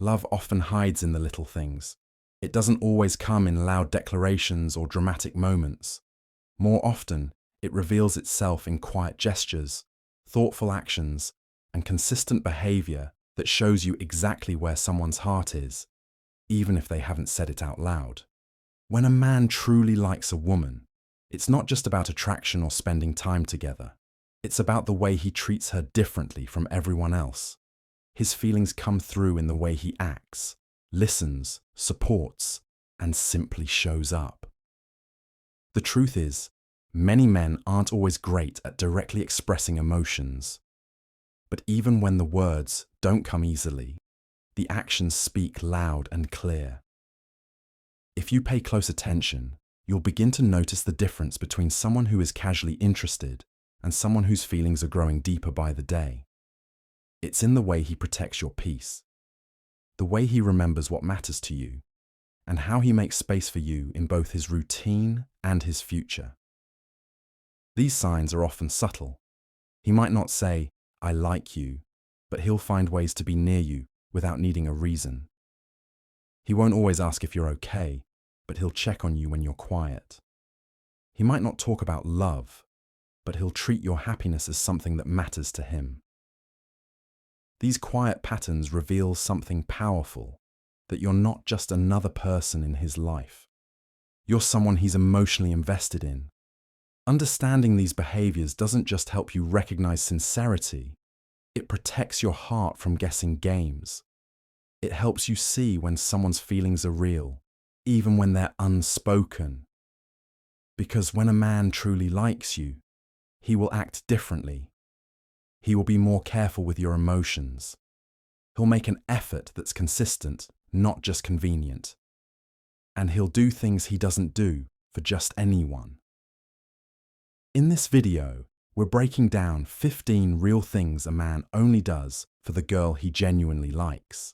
Love often hides in the little things. It doesn't always come in loud declarations or dramatic moments. More often, it reveals itself in quiet gestures, thoughtful actions, and consistent behavior that shows you exactly where someone's heart is, even if they haven't said it out loud. When a man truly likes a woman, it's not just about attraction or spending time together. It's about the way he treats her differently from everyone else. His feelings come through in the way he acts, listens, supports, and simply shows up. The truth is, many men aren't always great at directly expressing emotions. But even when the words don't come easily, the actions speak loud and clear. If you pay close attention, you'll begin to notice the difference between someone who is casually interested and someone whose feelings are growing deeper by the day. It's in the way he protects your peace, the way he remembers what matters to you, and how he makes space for you in both his routine and his future. These signs are often subtle. He might not say, "I like you," but he'll find ways to be near you without needing a reason. He won't always ask if you're okay, but he'll check on you when you're quiet. He might not talk about love, but he'll treat your happiness as something that matters to him. These quiet patterns reveal something powerful, that you're not just another person in his life. You're someone he's emotionally invested in. Understanding these behaviors doesn't just help you recognize sincerity, it protects your heart from guessing games. It helps you see when someone's feelings are real, even when they're unspoken. Because when a man truly likes you, he will act differently. He will be more careful with your emotions. He'll make an effort that's consistent, not just convenient. And he'll do things he doesn't do for just anyone. In this video, we're breaking down 15 real things a man only does for the girl he genuinely likes.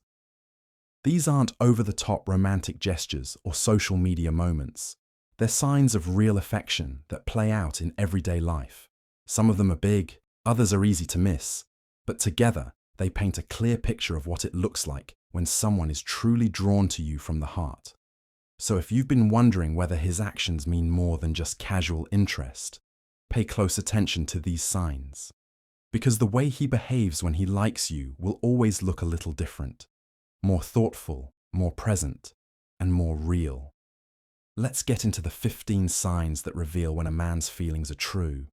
These aren't over-the-top romantic gestures or social media moments. They're signs of real affection that play out in everyday life. Some of them are big, others are easy to miss, but together they paint a clear picture of what it looks like when someone is truly drawn to you from the heart. So if you've been wondering whether his actions mean more than just casual interest, pay close attention to these signs. Because the way he behaves when he likes you will always look a little different. More thoughtful, more present, and more real. Let's get into the 15 signs that reveal when a man's feelings are true,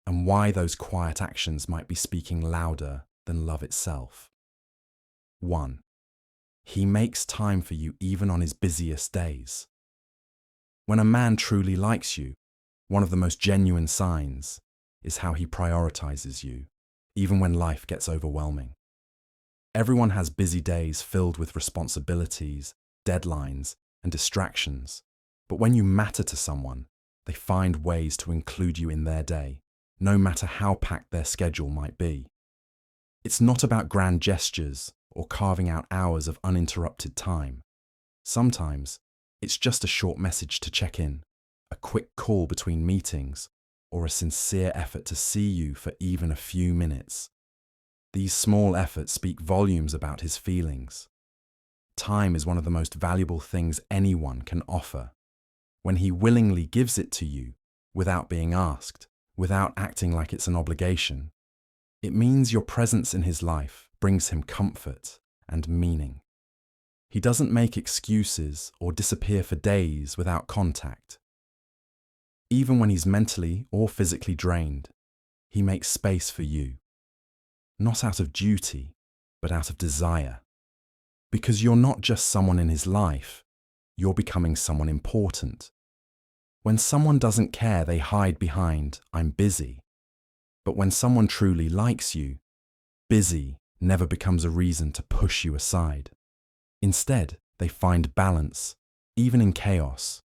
and why those quiet actions might be speaking louder than love itself. 1. He makes time for you even on his busiest days. When a man truly likes you, one of the most genuine signs is how he prioritizes you, even when life gets overwhelming. Everyone has busy days filled with responsibilities, deadlines, and distractions, but when you matter to someone, they find ways to include you in their day, no matter how packed their schedule might be. It's not about grand gestures or carving out hours of uninterrupted time. Sometimes, it's just a short message to check in, a quick call between meetings, or a sincere effort to see you for even a few minutes. These small efforts speak volumes about his feelings. Time is one of the most valuable things anyone can offer. When he willingly gives it to you, without being asked, without acting like it's an obligation, it means your presence in his life brings him comfort and meaning. He doesn't make excuses or disappear for days without contact. Even when he's mentally or physically drained, he makes space for you. Not out of duty, but out of desire. Because you're not just someone in his life, you're becoming someone important. When someone doesn't care, they hide behind, "I'm busy." But when someone truly likes you, busy never becomes a reason to push you aside. Instead, they find balance, even in chaos.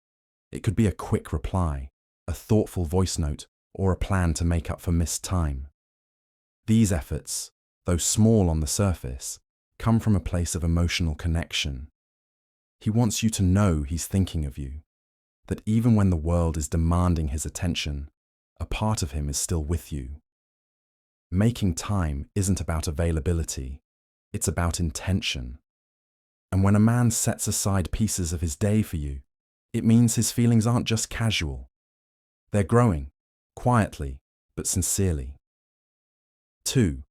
It could be a quick reply, a thoughtful voice note, or a plan to make up for missed time. These efforts, though small on the surface, come from a place of emotional connection. He wants you to know he's thinking of you, that even when the world is demanding his attention, a part of him is still with you. Making time isn't about availability, it's about intention. And when a man sets aside pieces of his day for you, it means his feelings aren't just casual. They're growing, quietly, but sincerely. 2.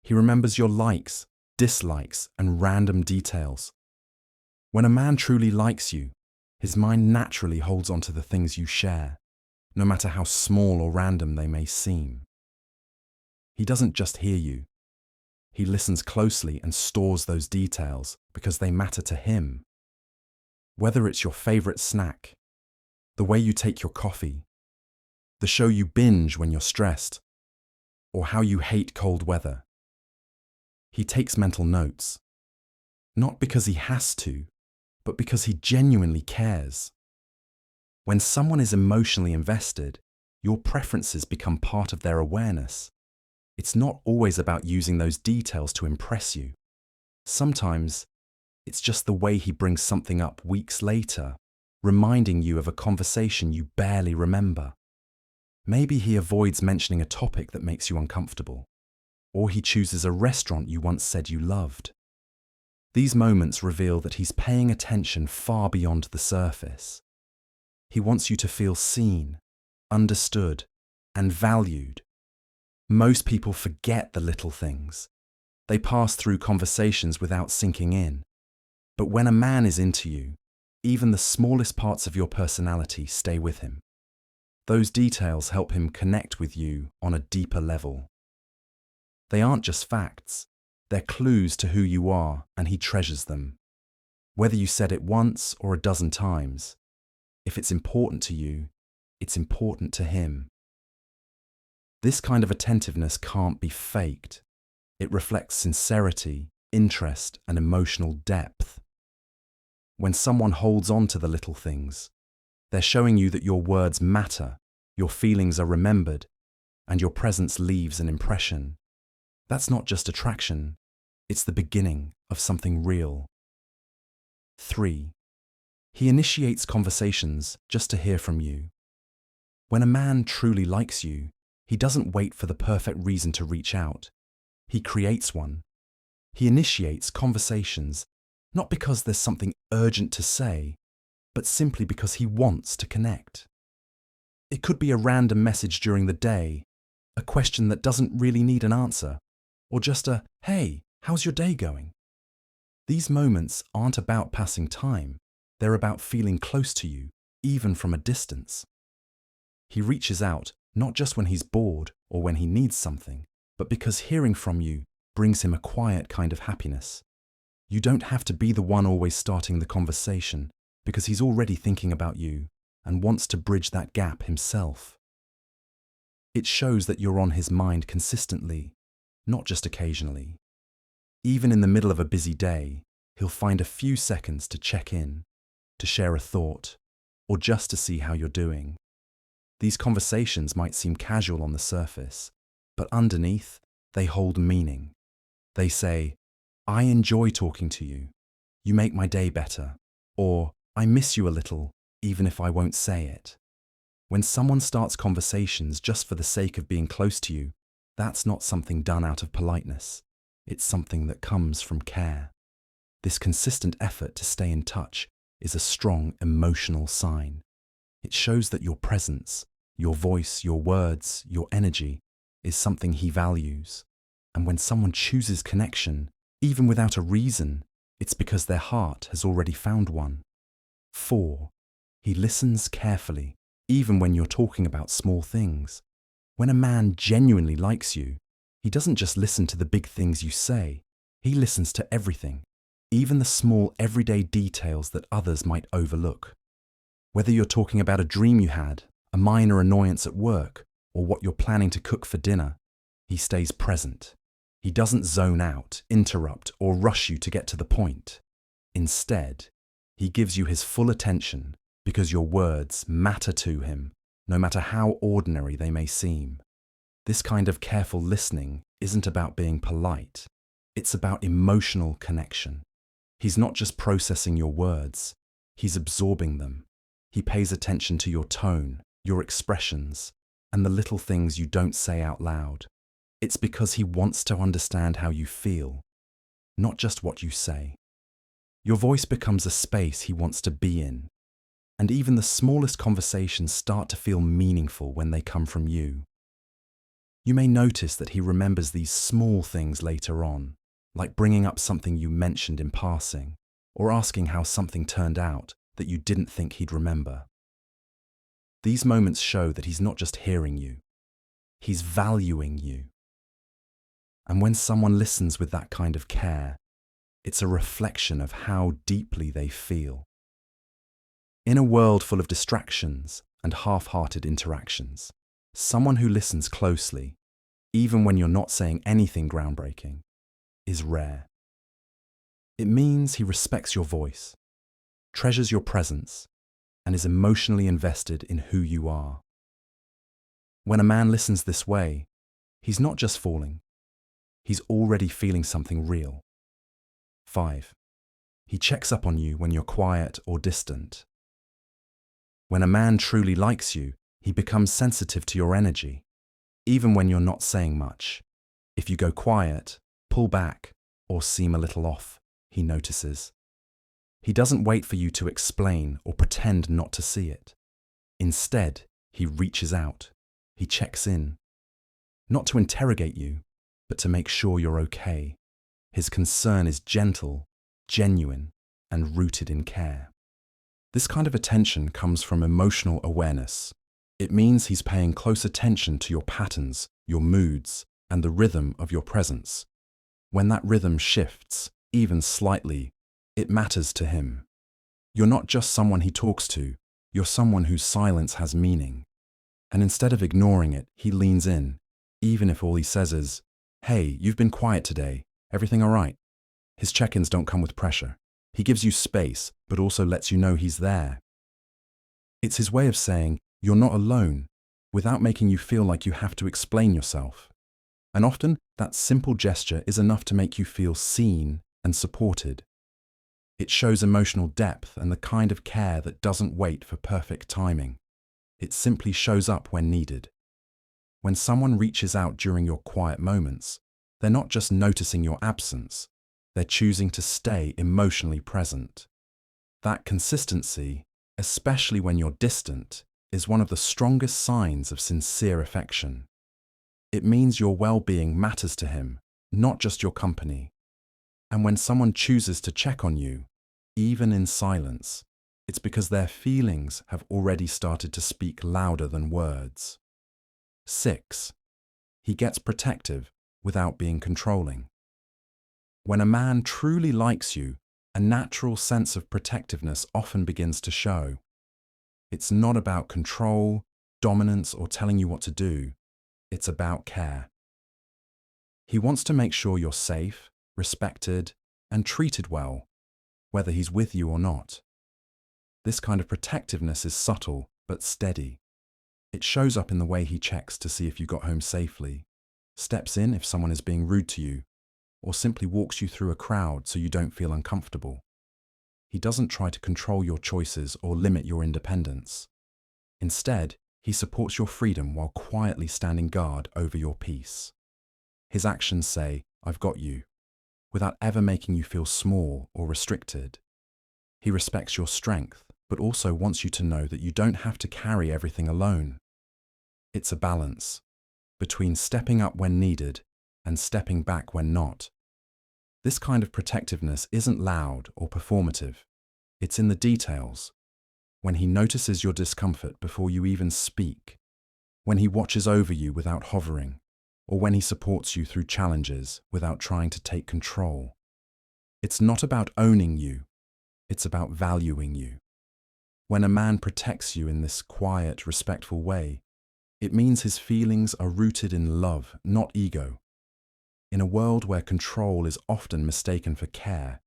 He remembers your likes, dislikes, and random details. When a man truly likes you, his mind naturally holds on to the things you share, no matter how small or random they may seem. He doesn't just hear you. He listens closely and stores those details because they matter to him. Whether it's your favorite snack, the way you take your coffee, the show you binge when you're stressed, or how you hate cold weather. He takes mental notes, not because he has to, but because he genuinely cares. When someone is emotionally invested, your preferences become part of their awareness. It's not always about using those details to impress you. Sometimes, it's just the way he brings something up weeks later, reminding you of a conversation you barely remember. Maybe he avoids mentioning a topic that makes you uncomfortable, or he chooses a restaurant you once said you loved. These moments reveal that he's paying attention far beyond the surface. He wants you to feel seen, understood, and valued. Most people forget the little things. They pass through conversations without sinking in. But when a man is into you, even the smallest parts of your personality stay with him. Those details help him connect with you on a deeper level. They aren't just facts, they're clues to who you are, and he treasures them. Whether you said it once or a dozen times, if it's important to you, it's important to him. This kind of attentiveness can't be faked. It reflects sincerity, interest, and emotional depth. When someone holds on to the little things, they're showing you that your words matter, your feelings are remembered, and your presence leaves an impression. That's not just attraction, it's the beginning of something real. 3. He initiates conversations just to hear from you. When a man truly likes you, he doesn't wait for the perfect reason to reach out. He creates one. He initiates conversations, not because there's something urgent to say, but simply because he wants to connect. It could be a random message during the day, a question that doesn't really need an answer, or just a, "Hey, how's your day going?" These moments aren't about passing time, they're about feeling close to you, even from a distance. He reaches out, not just when he's bored or when he needs something, but because hearing from you brings him a quiet kind of happiness. You don't have to be the one always starting the conversation, because he's already thinking about you and wants to bridge that gap himself. It shows that you're on his mind consistently, not just occasionally. Even in the middle of a busy day, he'll find a few seconds to check in, to share a thought, or just to see how you're doing. These conversations might seem casual on the surface, but underneath, they hold meaning. They say, "I enjoy talking to you. You make my day better." Or, "I miss you a little, even if I won't say it." When someone starts conversations just for the sake of being close to you, that's not something done out of politeness. It's something that comes from care. This consistent effort to stay in touch is a strong emotional sign. It shows that your presence, your voice, your words, your energy is something he values. And when someone chooses connection, even without a reason, it's because their heart has already found one. 4. He listens carefully, even when you're talking about small things. When a man genuinely likes you, he doesn't just listen to the big things you say, he listens to everything, even the small everyday details that others might overlook. Whether you're talking about a dream you had, a minor annoyance at work, or what you're planning to cook for dinner, he stays present. He doesn't zone out, interrupt, or rush you to get to the point. Instead, he gives you his full attention because your words matter to him, no matter how ordinary they may seem. This kind of careful listening isn't about being polite. It's about emotional connection. He's not just processing your words, he's absorbing them. He pays attention to your tone, your expressions, and the little things you don't say out loud. It's because he wants to understand how you feel, not just what you say. Your voice becomes a space he wants to be in, and even the smallest conversations start to feel meaningful when they come from you. You may notice that he remembers these small things later on, like bringing up something you mentioned in passing, or asking how something turned out that you didn't think he'd remember. These moments show that he's not just hearing you, he's valuing you. And when someone listens with that kind of care, it's a reflection of how deeply they feel. In a world full of distractions and half-hearted interactions, someone who listens closely, even when you're not saying anything groundbreaking, is rare. It means he respects your voice, treasures your presence, and is emotionally invested in who you are. When a man listens this way, he's not just falling, he's already feeling something real. 5. He checks up on you when you're quiet or distant. When a man truly likes you, he becomes sensitive to your energy, even when you're not saying much. If you go quiet, pull back, or seem a little off, he notices. He doesn't wait for you to explain or pretend not to see it. Instead, he reaches out. He checks in. Not to interrogate you, but to make sure you're okay. His concern is gentle, genuine, and rooted in care. This kind of attention comes from emotional awareness. It means he's paying close attention to your patterns, your moods, and the rhythm of your presence. When that rhythm shifts, even slightly, it matters to him. You're not just someone he talks to, you're someone whose silence has meaning. And instead of ignoring it, he leans in, even if all he says is, "Hey, you've been quiet today. Everything all right?" His check-ins don't come with pressure. He gives you space, but also lets you know he's there. It's his way of saying, "You're not alone," without making you feel like you have to explain yourself. And often, that simple gesture is enough to make you feel seen and supported. It shows emotional depth and the kind of care that doesn't wait for perfect timing. It simply shows up when needed. When someone reaches out during your quiet moments, they're not just noticing your absence, they're choosing to stay emotionally present. That consistency, especially when you're distant, is one of the strongest signs of sincere affection. It means your well-being matters to him, not just your company. And when someone chooses to check on you, even in silence, it's because their feelings have already started to speak louder than words. 6. He gets protective without being controlling. When a man truly likes you, a natural sense of protectiveness often begins to show. It's not about control, dominance, or telling you what to do. It's about care. He wants to make sure you're safe, respected, and treated well, whether he's with you or not. This kind of protectiveness is subtle but steady. It shows up in the way he checks to see if you got home safely, steps in if someone is being rude to you, or simply walks you through a crowd so you don't feel uncomfortable. He doesn't try to control your choices or limit your independence. Instead, he supports your freedom while quietly standing guard over your peace. His actions say, "I've got you," without ever making you feel small or restricted. He respects your strength, but also wants you to know that you don't have to carry everything alone. It's a balance between stepping up when needed and stepping back when not. This kind of protectiveness isn't loud or performative. It's in the details. When he notices your discomfort before you even speak, when he watches over you without hovering, or when he supports you through challenges without trying to take control. It's not about owning you, it's about valuing you. When a man protects you in this quiet, respectful way, it means his feelings are rooted in love, not ego. In a world where control is often mistaken for care,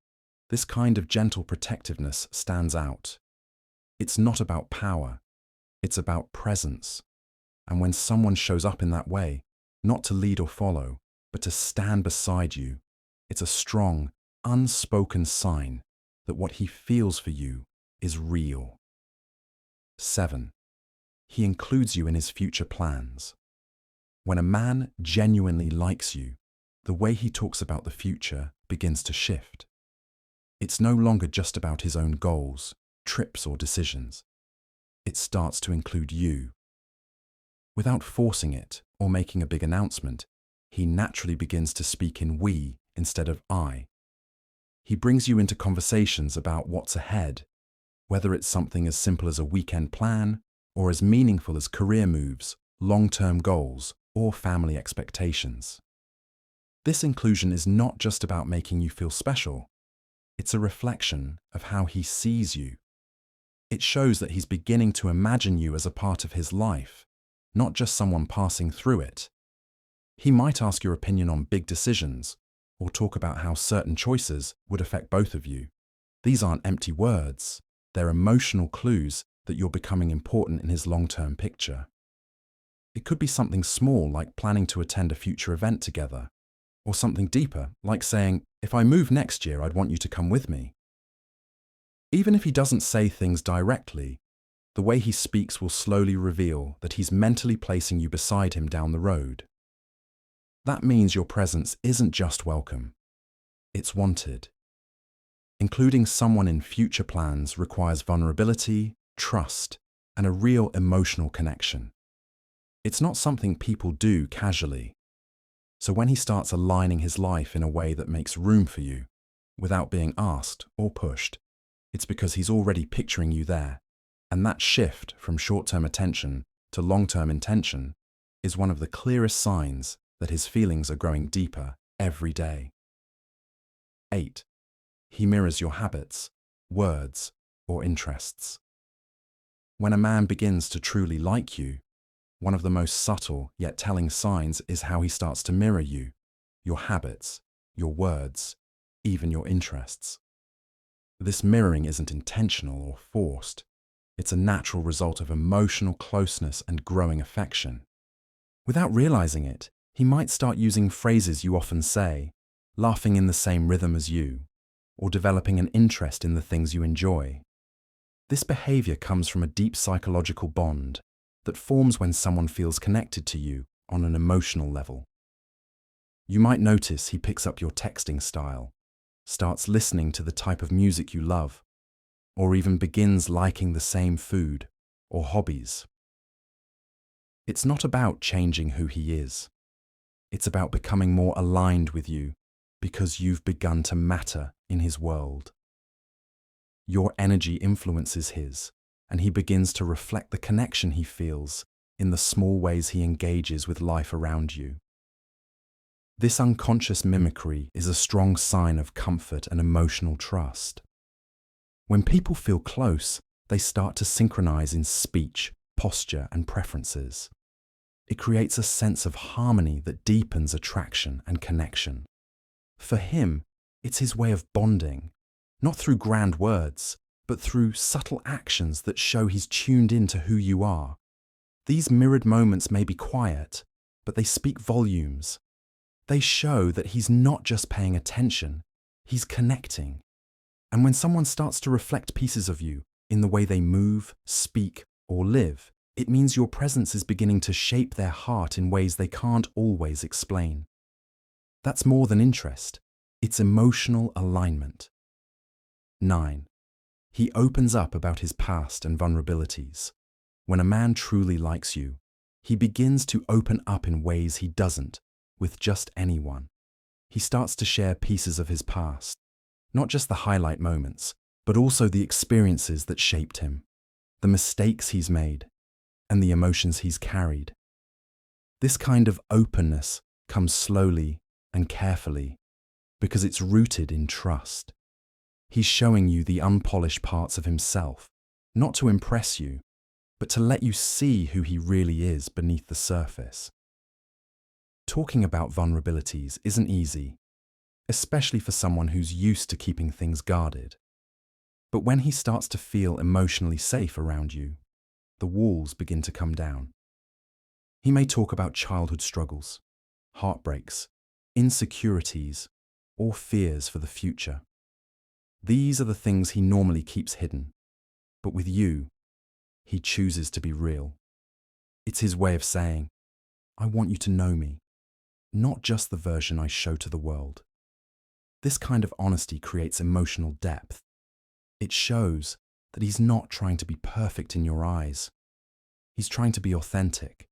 this kind of gentle protectiveness stands out. It's not about power, it's about presence. And when someone shows up in that way, not to lead or follow, but to stand beside you, it's a strong, unspoken sign that what he feels for you is real. 7. He includes you in his future plans. When a man genuinely likes you, the way he talks about the future begins to shift. It's no longer just about his own goals, trips, or decisions. It starts to include you. Without forcing it or making a big announcement, he naturally begins to speak in we instead of I. He brings you into conversations about what's ahead, whether it's something as simple as a weekend plan or as meaningful as career moves, long-term goals, or family expectations. This inclusion is not just about making you feel special. It's a reflection of how he sees you. It shows that he's beginning to imagine you as a part of his life, not just someone passing through it. He might ask your opinion on big decisions, or talk about how certain choices would affect both of you. These aren't empty words, they're emotional clues that you're becoming important in his long-term picture. It could be something small like planning to attend a future event together, or something deeper like saying, "If I move next year, I'd want you to come with me." Even if he doesn't say things directly, the way he speaks will slowly reveal that he's mentally placing you beside him down the road. That means your presence isn't just welcome, it's wanted. Including someone in future plans requires vulnerability, trust, and a real emotional connection. It's not something people do casually. So when he starts aligning his life in a way that makes room for you, without being asked or pushed, it's because he's already picturing you there. And that shift from short-term attention to long-term intention is one of the clearest signs that his feelings are growing deeper every day. 8. He mirrors your habits, words, or interests. When a man begins to truly like you, one of the most subtle yet telling signs is how he starts to mirror you, your habits, your words, even your interests. This mirroring isn't intentional or forced. It's a natural result of emotional closeness and growing affection. Without realizing it, he might start using phrases you often say, laughing in the same rhythm as you, or developing an interest in the things you enjoy. This behavior comes from a deep psychological bond that forms when someone feels connected to you on an emotional level. You might notice he picks up your texting style, starts listening to the type of music you love, or even begins liking the same food or hobbies. It's not about changing who he is. It's about becoming more aligned with you because you've begun to matter in his world. Your energy influences his, and he begins to reflect the connection he feels in the small ways he engages with life around you. This unconscious mimicry is a strong sign of comfort and emotional trust. When people feel close, they start to synchronize in speech, posture, and preferences. It creates a sense of harmony that deepens attraction and connection. For him, it's his way of bonding, not through grand words, but through subtle actions that show he's tuned into who you are. These mirrored moments may be quiet, but they speak volumes. They show that he's not just paying attention, he's connecting. And when someone starts to reflect pieces of you in the way they move, speak, or live, it means your presence is beginning to shape their heart in ways they can't always explain. That's more than interest. It's emotional alignment. 9. He opens up about his past and vulnerabilities. When a man truly likes you, he begins to open up in ways he doesn't with just anyone. He starts to share pieces of his past, not just the highlight moments, but also the experiences that shaped him, the mistakes he's made, and the emotions he's carried. This kind of openness comes slowly and carefully because it's rooted in trust. He's showing you the unpolished parts of himself, not to impress you, but to let you see who he really is beneath the surface. Talking about vulnerabilities isn't easy, especially for someone who's used to keeping things guarded. But when he starts to feel emotionally safe around you, the walls begin to come down. He may talk about childhood struggles, heartbreaks, insecurities, or fears for the future. These are the things he normally keeps hidden, but with you, he chooses to be real. It's his way of saying, I want you to know me, not just the version I show to the world. This kind of honesty creates emotional depth. It shows that he's not trying to be perfect in your eyes. He's trying to be authentic.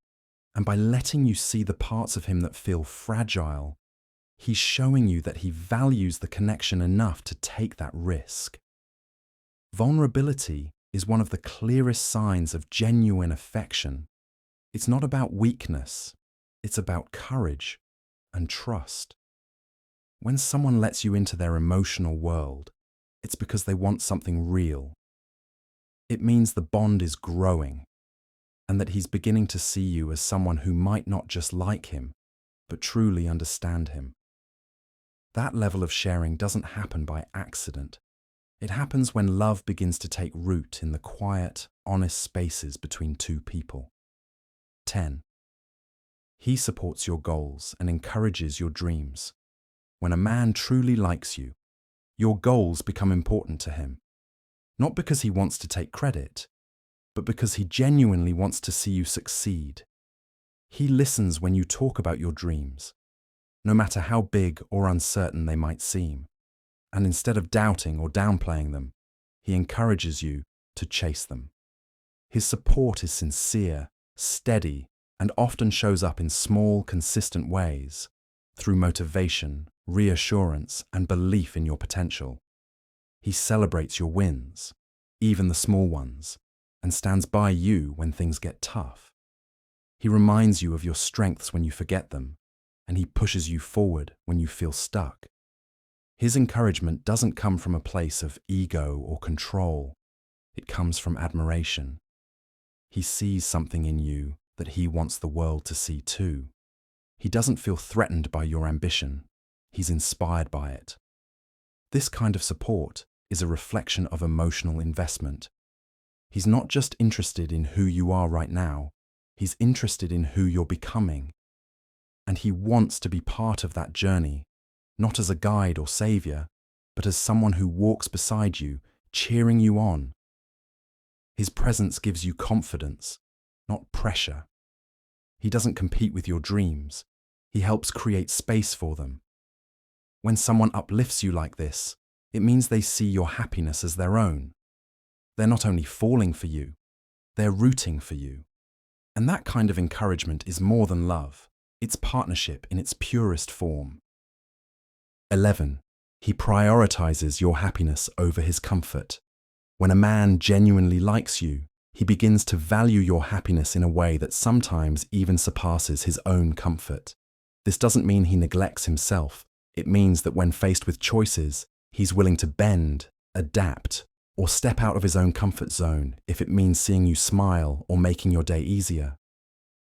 And by letting you see the parts of him that feel fragile, he's showing you that he values the connection enough to take that risk. Vulnerability is one of the clearest signs of genuine affection. It's not about weakness, it's about courage and trust. When someone lets you into their emotional world, it's because they want something real. It means the bond is growing, and that he's beginning to see you as someone who might not just like him, but truly understand him. That level of sharing doesn't happen by accident. It happens when love begins to take root in the quiet, honest spaces between two people. 10. He supports your goals and encourages your dreams. When a man truly likes you, your goals become important to him. Not because he wants to take credit, but because he genuinely wants to see you succeed. He listens when you talk about your dreams, no matter how big or uncertain they might seem. And instead of doubting or downplaying them, he encourages you to chase them. His support is sincere, steady, and often shows up in small, consistent ways, through motivation, reassurance, and belief in your potential. He celebrates your wins, even the small ones, and stands by you when things get tough. He reminds you of your strengths when you forget them, and he pushes you forward when you feel stuck. His encouragement doesn't come from a place of ego or control. It comes from admiration. He sees something in you that he wants the world to see too. He doesn't feel threatened by your ambition. He's inspired by it. This kind of support is a reflection of emotional investment. He's not just interested in who you are right now, he's interested in who you're becoming. And he wants to be part of that journey, not as a guide or savior, but as someone who walks beside you, cheering you on. His presence gives you confidence, not pressure. He doesn't compete with your dreams. He helps create space for them. When someone uplifts you like this, it means they see your happiness as their own. They're not only falling for you, they're rooting for you. And that kind of encouragement is more than love. It's partnership in its purest form. 11. He prioritizes your happiness over his comfort. When a man genuinely likes you, he begins to value your happiness in a way that sometimes even surpasses his own comfort. This doesn't mean he neglects himself. It means that when faced with choices, he's willing to bend, adapt, or step out of his own comfort zone if it means seeing you smile or making your day easier.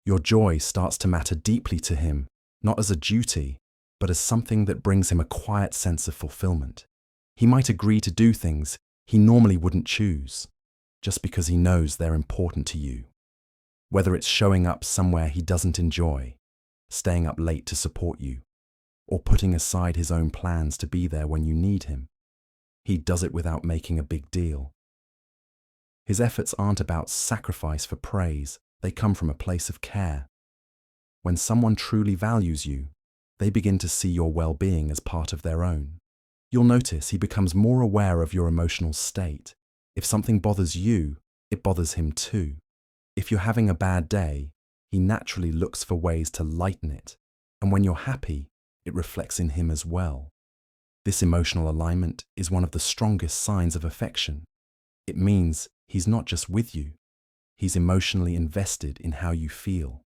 Your joy starts to matter deeply to him, not as a duty, but as something that brings him a quiet sense of fulfillment. He might agree to do things he normally wouldn't choose, just because he knows they're important to you. Whether it's showing up somewhere he doesn't enjoy, staying up late to support you, or putting aside his own plans to be there when you need him, he does it without making a big deal. His efforts aren't about sacrifice for praise, they come from a place of care. When someone truly values you, they begin to see your well-being as part of their own. You'll notice he becomes more aware of your emotional state. If something bothers you, it bothers him too. If you're having a bad day, he naturally looks for ways to lighten it. And when you're happy, it reflects in him as well. This emotional alignment is one of the strongest signs of affection. It means he's not just with you, he's emotionally invested in how you feel.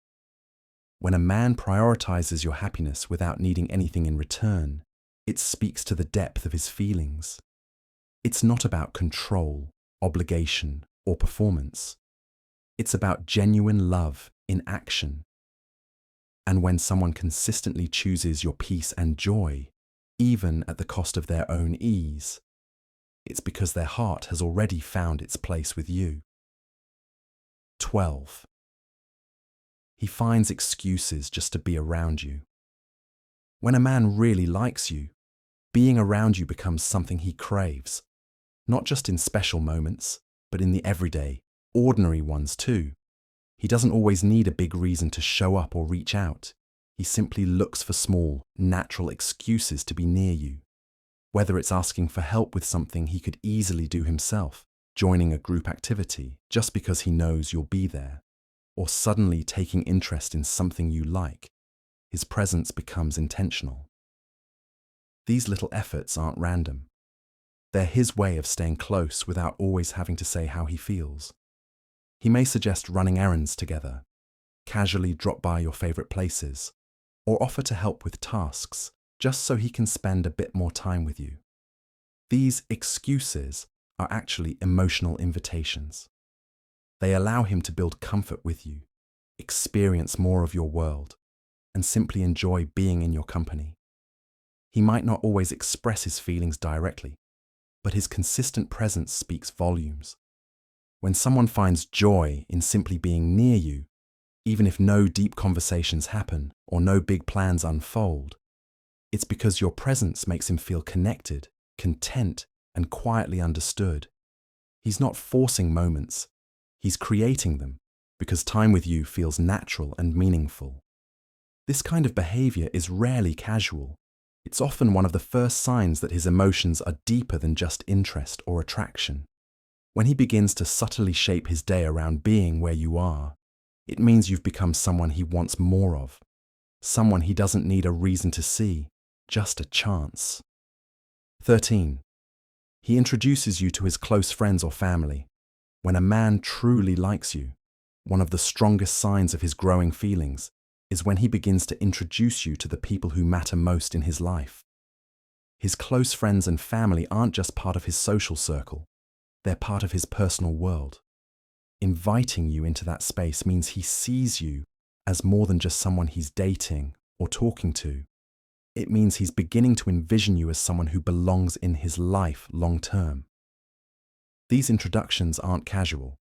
When a man prioritizes your happiness without needing anything in return, it speaks to the depth of his feelings. It's not about control, obligation, or performance. It's about genuine love in action. And when someone consistently chooses your peace and joy, even at the cost of their own ease, it's because their heart has already found its place with you. 12. He finds excuses just to be around you. When a man really likes you, being around you becomes something he craves, not just in special moments, but in the everyday, ordinary ones too. He doesn't always need a big reason to show up or reach out. He simply looks for small, natural excuses to be near you. whether it's asking for help with something he could easily do himself, joining a group activity just because he knows you'll be there, or suddenly taking interest in something you like. His presence becomes intentional. These little efforts aren't random. They're his way of staying close without always having to say how he feels. He may suggest running errands together, casually drop by your favorite places, or offer to help with tasks just so he can spend a bit more time with you. These excuses are actually emotional invitations. They allow him to build comfort with you, experience more of your world, and simply enjoy being in your company. He might not always express his feelings directly, but his consistent presence speaks volumes. When someone finds joy in simply being near you, even if no deep conversations happen or no big plans unfold, it's because your presence makes him feel connected, content, and quietly understood. He's not forcing moments, he's creating them because time with you feels natural and meaningful. This kind of behavior is rarely casual. It's often one of the first signs that his emotions are deeper than just interest or attraction. When he begins to subtly shape his day around being where you are, it means you've become someone he wants more of, someone he doesn't need a reason to see, just a chance. 13. He introduces you to his close friends or family. When a man truly likes you, one of the strongest signs of his growing feelings is when he begins to introduce you to the people who matter most in his life. His close friends and family aren't just part of his social circle, they're part of his personal world. Inviting you into that space means he sees you as more than just someone he's dating or talking to. It means he's beginning to envision you as someone who belongs in his life long term. These introductions aren't casual.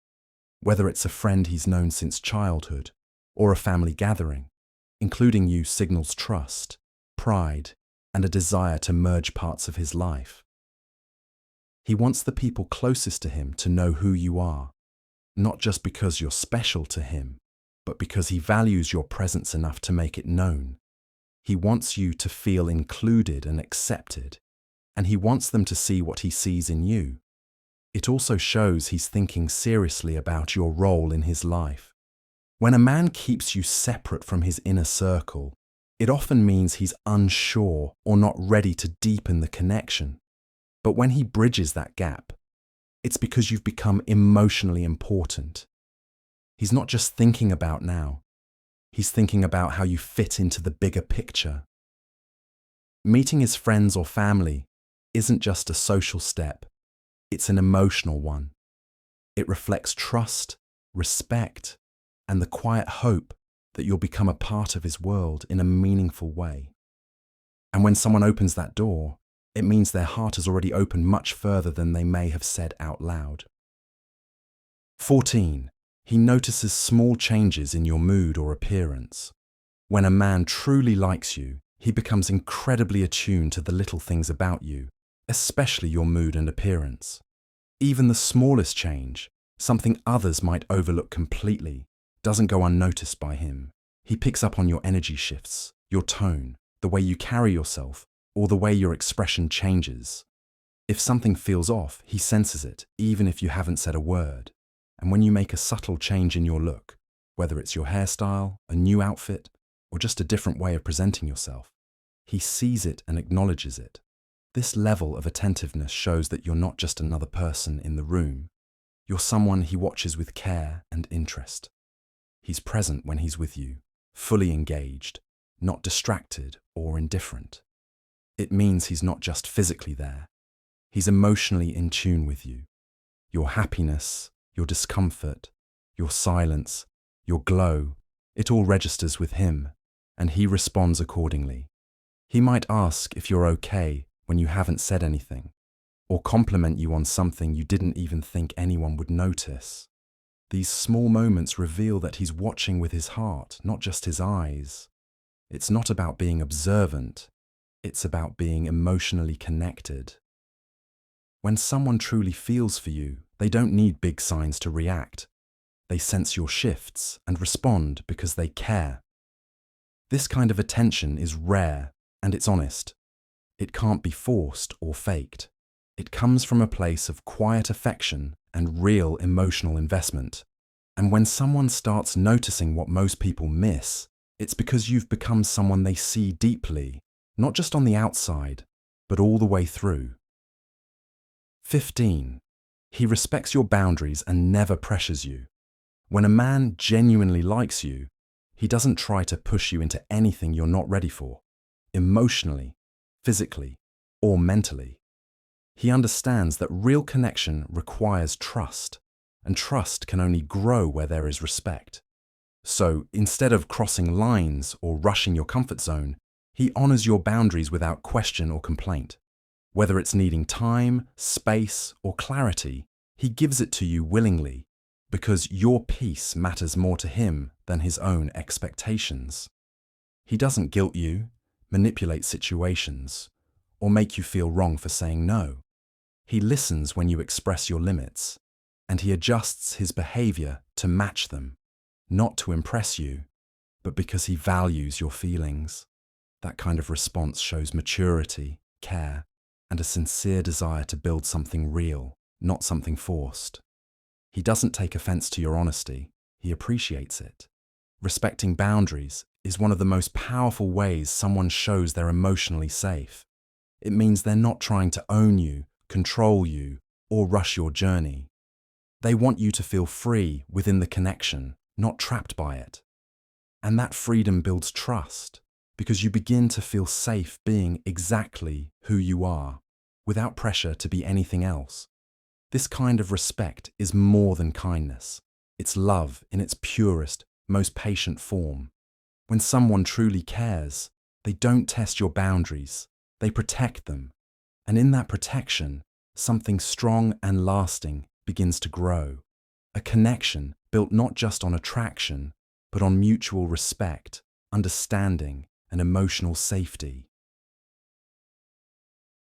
Whether it's a friend he's known since childhood or a family gathering, including you signals trust, pride, and a desire to merge parts of his life. He wants the people closest to him to know who you are, not just because you're special to him, but because he values your presence enough to make it known. He wants you to feel included and accepted, and he wants them to see what he sees in you. It also shows he's thinking seriously about your role in his life. When a man keeps you separate from his inner circle, it often means he's unsure or not ready to deepen the connection. But when he bridges that gap, it's because you've become emotionally important. He's not just thinking about now, he's thinking about how you fit into the bigger picture. Meeting his friends or family isn't just a social step, it's an emotional one. It reflects trust, respect, and the quiet hope that you'll become a part of his world in a meaningful way. And when someone opens that door, it means their heart has already opened much further than they may have said out loud. 14. He notices small changes in your mood or appearance. When a man truly likes you, he becomes incredibly attuned to the little things about you, especially your mood and appearance. Even the smallest change, something others might overlook completely, doesn't go unnoticed by him. He picks up on your energy shifts, your tone, the way you carry yourself, or the way your expression changes. If something feels off, he senses it, even if you haven't said a word. And when you make a subtle change in your look, whether it's your hairstyle, a new outfit, or just a different way of presenting yourself, he sees it and acknowledges it. This level of attentiveness shows that you're not just another person in the room. You're someone he watches with care and interest. He's present when he's with you, fully engaged, not distracted or indifferent. It means he's not just physically there. He's emotionally in tune with you. Your happiness, your discomfort, your silence, your glow, it all registers with him, and he responds accordingly. He might ask if you're okay when you haven't said anything, or compliment you on something you didn't even think anyone would notice. These small moments reveal that he's watching with his heart, not just his eyes. It's not about being observant, it's about being emotionally connected. When someone truly feels for you, they don't need big signs to react. They sense your shifts and respond because they care. This kind of attention is rare and it's honest. It can't be forced or faked. It comes from a place of quiet affection and real emotional investment. And when someone starts noticing what most people miss, it's because you've become someone they see deeply, not just on the outside, but all the way through. 15. He respects your boundaries and never pressures you. When a man genuinely likes you, he doesn't try to push you into anything you're not ready for, emotionally, physically, or mentally. He understands that real connection requires trust, and trust can only grow where there is respect. So, instead of crossing lines or rushing your comfort zone, he honors your boundaries without question or complaint. Whether it's needing time, space, or clarity, he gives it to you willingly, because your peace matters more to him than his own expectations. He doesn't guilt you, manipulate situations, or make you feel wrong for saying no. He listens when you express your limits, and he adjusts his behavior to match them, not to impress you, but because he values your feelings. That kind of response shows maturity, care, and a sincere desire to build something real, not something forced. He doesn't take offense to your honesty, he appreciates it. Respecting boundaries is one of the most powerful ways someone shows they're emotionally safe. It means they're not trying to own you, control you, or rush your journey. They want you to feel free within the connection, not trapped by it. And that freedom builds trust, because you begin to feel safe being exactly who you are, without pressure to be anything else. This kind of respect is more than kindness. It's love in its purest, most patient form. When someone truly cares, they don't test your boundaries, they protect them. And in that protection, something strong and lasting begins to grow. A connection built not just on attraction, but on mutual respect, understanding, and emotional safety.